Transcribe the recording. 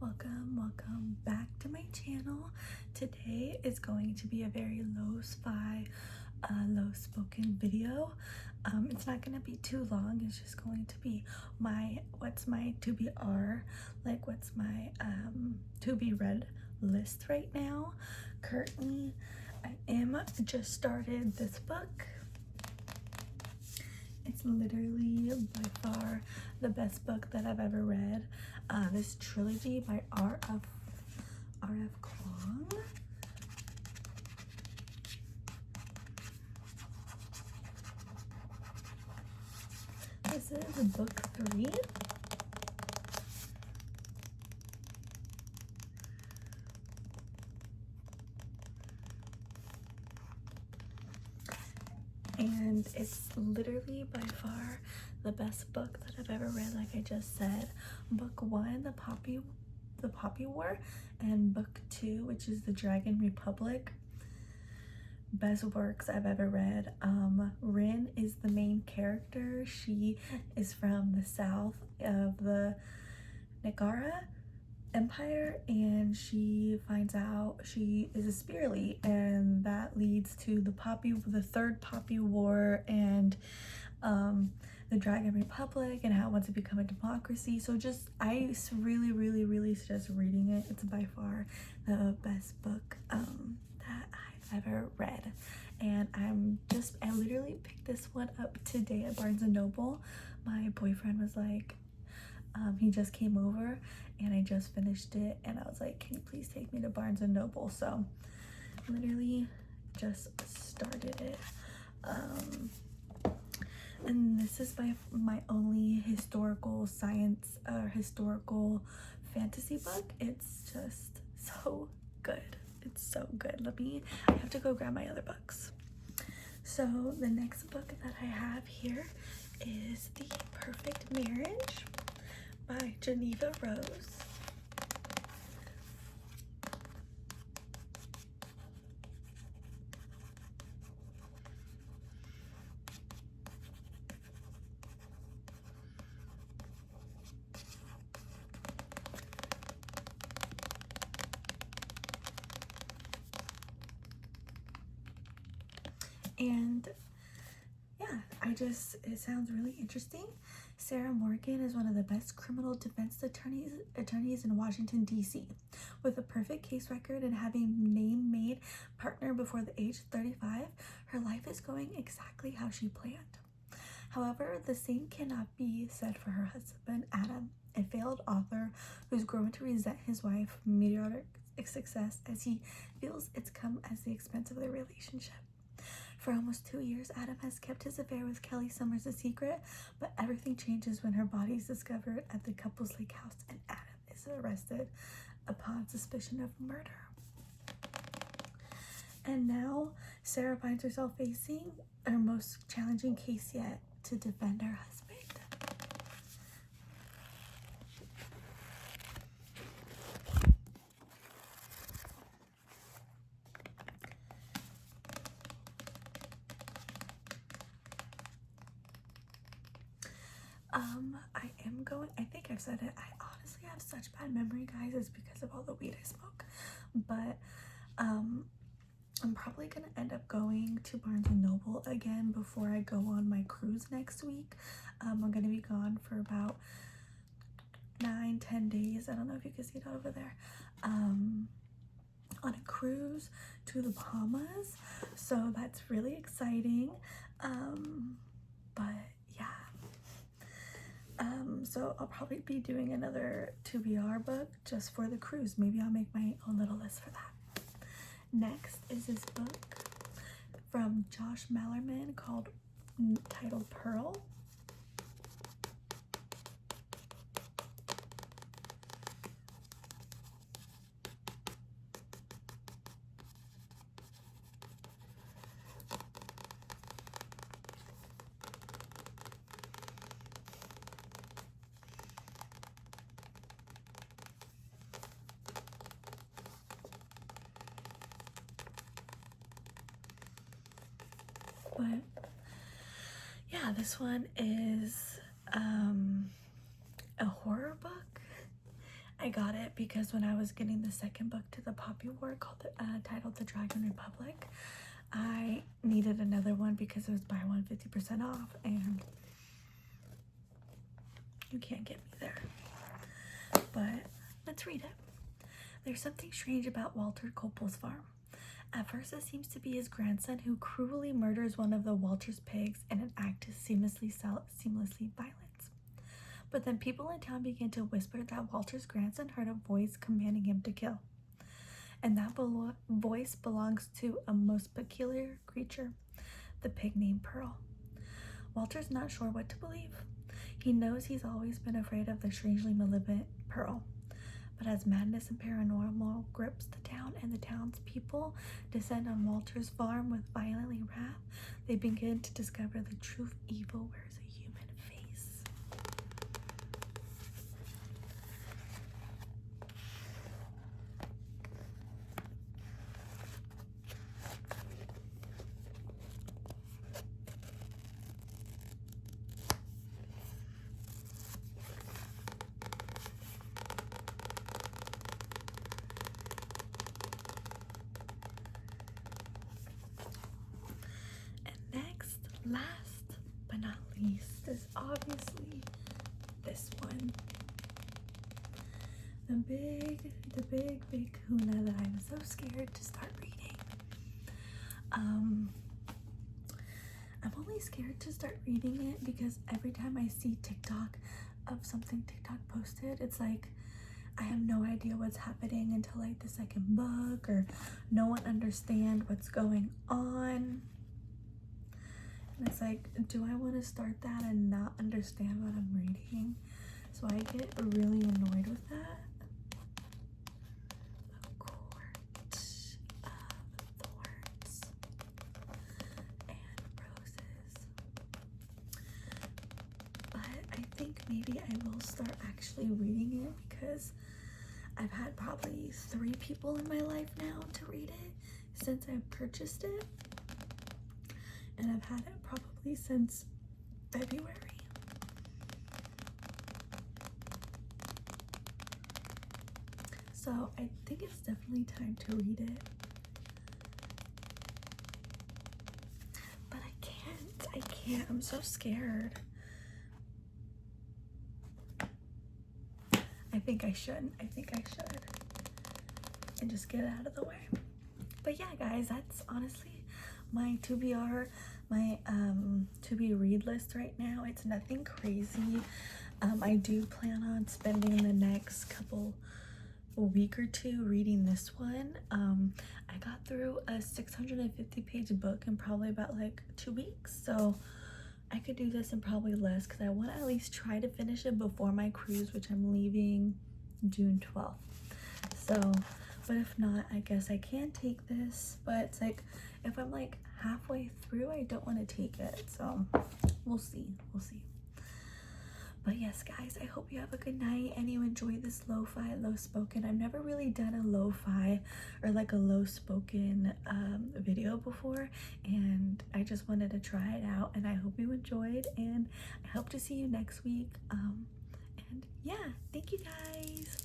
Welcome back to my channel. Today is going to be a very low-fi, low-spoken video. It's not going to be too long. It's just going to be what's my to be R, like what's my to be read list right now. Currently, I am just started this book. It's literally by far the best book that I've ever read. This trilogy by R.F. Kuang. This is book 3. And it's literally by far the best book that I've ever read. Like I just said, book 1, the Poppy War, and book 2, which is the Dragon Republic, best works I've ever read. Rin is the main character. She is from the south of the Nagara Empire, and she finds out she is a Spearly, and that leads to the third Poppy War, and the Dragon Republic, and how it wants to become a democracy. So I really suggest reading it. It's by far the best book that I've ever read, and I literally picked this one up today at Barnes & Noble. My boyfriend was like, he just came over and I just finished it, and I was like, can you please take me to Barnes & Noble? So literally just started it. And this is my only historical science or historical fantasy book. It's just so good. It's so good. I have to go grab my other books. So the next book that I have here is The Perfect Marriage by Geneva Rose. And yeah, it sounds really interesting. Sarah Morgan is one of the best criminal defense attorneys in Washington, D.C. With a perfect case record and having name made partner before the age of 35, her life is going exactly how she planned. However, the same cannot be said for her husband, Adam, a failed author who's grown to resent his wife's meteoric success as he feels it's come at the expense of their relationship. For almost 2 years, Adam has kept his affair with Kelly Summers a secret, but everything changes when her body is discovered at the couple's lake house and Adam is arrested upon suspicion of murder. And now, Sarah finds herself facing her most challenging case yet to defend her husband. I think I've said it. I honestly have such bad memory, guys. It's because of all the weed I smoke. But I'm probably gonna end up going to Barnes & Noble again before I go on my cruise next week. I'm gonna be gone for about 9-10 days. I don't know if you can see it over there. On a cruise to the Bahamas. So that's really exciting. But yeah. So I'll probably be doing another 2BR book just for the cruise. Maybe I'll make my own little list for that. Next is this book from Josh Malerman titled Pearl. But yeah, this one is a horror book. I got it because when I was getting the second book to the Poppy War titled The Dragon Republic, I needed another one because it was buy one 50% off, and you can't get me there. But let's read it. There's something strange about Walter Copel's farm. At first, it seems to be his grandson who cruelly murders one of the Walter's pigs in an act of seamlessly violence. But then people in town begin to whisper that Walter's grandson heard a voice commanding him to kill. And that voice belongs to a most peculiar creature, the pig named Pearl. Walter's not sure what to believe. He knows he's always been afraid of the strangely malevolent Pearl. But as madness and paranormal grips the town and the townspeople descend on Walter's farm with violently wrath, they begin to discover the true evil wears a human face. Last but not least is obviously this one. The big kahuna that I'm so scared to start reading. I'm only scared to start reading it because every time I see TikTok of something TikTok posted, it's like I have no idea what's happening until like the second book, or no one understands what's going on. And it's like, do I want to start that and not understand what I'm reading? So I get really annoyed with that. A Court of Thorns and Roses. But I think maybe I will start actually reading it because I've had probably 3 people in my life now to read it since I purchased it. And I've had it probably since February. So I think it's definitely time to read it. But I can't. I'm so scared. I think I should. And just get it out of the way. But yeah, guys, that's honestly my TBR, my to be read list right now. It's nothing crazy. I do plan on spending the next a week or 2 reading this one. I got through a 650-page book in probably about like 2 weeks, so I could do this in probably less because I want to at least try to finish it before my cruise, which I'm leaving June 12th. So, but if not, I guess I can take this. But it's like, if I'm like halfway through, I don't want to take it. So we'll see. But yes, guys, I hope you have a good night and you enjoy this lo-fi, low-spoken. I've never really done a lo-fi or like a low-spoken video before, and I just wanted to try it out, and I hope you enjoyed, and I hope to see you next week. And yeah, thank you guys.